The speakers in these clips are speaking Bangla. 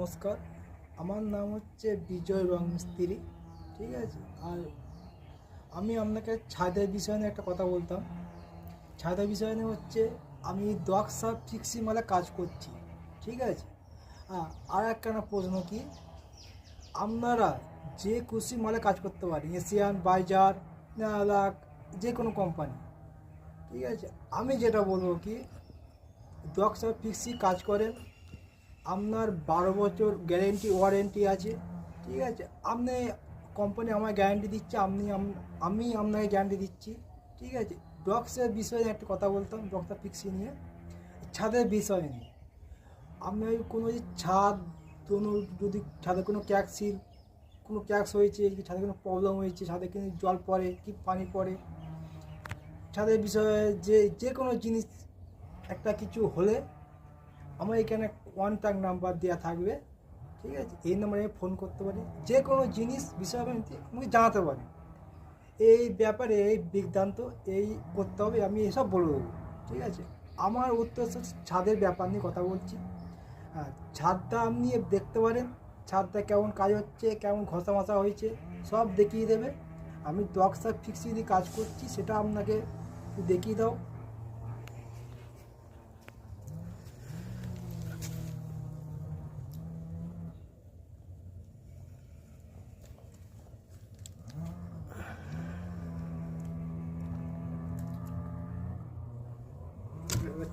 নমস্কার, আমার নাম হচ্ছে বিজয় রং মিস্ত্রি। ঠিক আছে। আর আমি আপনাকে ছাদের বিষয় নিয়ে একটা কথা বলতাম। ছাদের বিষয় নিয়ে হচ্ছে আমি দক্সা ফিক্সি মালে কাজ করছি। ঠিক আছে। আর একখানা প্রশ্ন কি, আপনারা যে খুশি মালে কাজ করতে পারেন, এশিয়ান, বাইজার, নালাক, যে কোনো কোম্পানি। ঠিক আছে। আমি যেটা বলবো কি, দক্সা ফিক্সি কাজ করেন, আপনার 12 বছর গ্যারেন্টি ওয়ারেন্টি আছে। ঠিক আছে। আপনি কোম্পানি আমায় গ্যারান্টি দিচ্ছে, আমি আপনাকে গ্যারান্টি দিচ্ছি। ঠিক আছে। ডক্সের বিষয়ে একটা কথা বলতাম, ডক্সা ফিক্সি নিয়ে, ছাদের বিষয় নিয়ে। আপনার কোনো ছাদ, কোনো যদি ছাদে কোনো কোনো ক্যাক্স হয়েছে, কি ছাদে কোনো প্রবলেম হয়েছে, ছাদে কিন্তু জল পড়ে কি পানি পড়ে, ছাদের বিষয়ে যে কোনো জিনিস একটা কিছু হলে আমার এখানে কন্ট্যাক্ট নাম্বার দেওয়া থাকবে। ঠিক আছে। এই নাম্বারে ফোন করতে পারি, যে কোনো জিনিস বিষয়ে আমাকে জানাতে পারি। এই ব্যাপারে এই বিজ্ঞান্ত এই করতে হবে, আমি এসব বলে দেবো। ঠিক আছে। আমার উদ্দেশ্য ছাদের ব্যাপার নিয়ে কথা বলছি। হ্যাঁ, ছাদটা আপনি দেখতে পারেন, ছাদটা কেমন কাজ হচ্ছে, কেমন ঘষা মশা হয়েছে, সব দেখিয়ে দেবে। আমি দক্সা ফিক্সি দিয়ে কাজ করছি, সেটা আপনাকে দেখিয়ে দাও।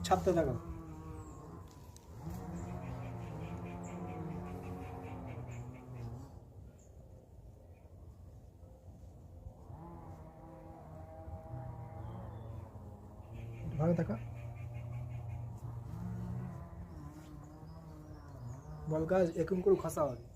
ছাদটা দেখাও। ভালো দেখা, বল গাছ এরকম করে ঘষা হবে।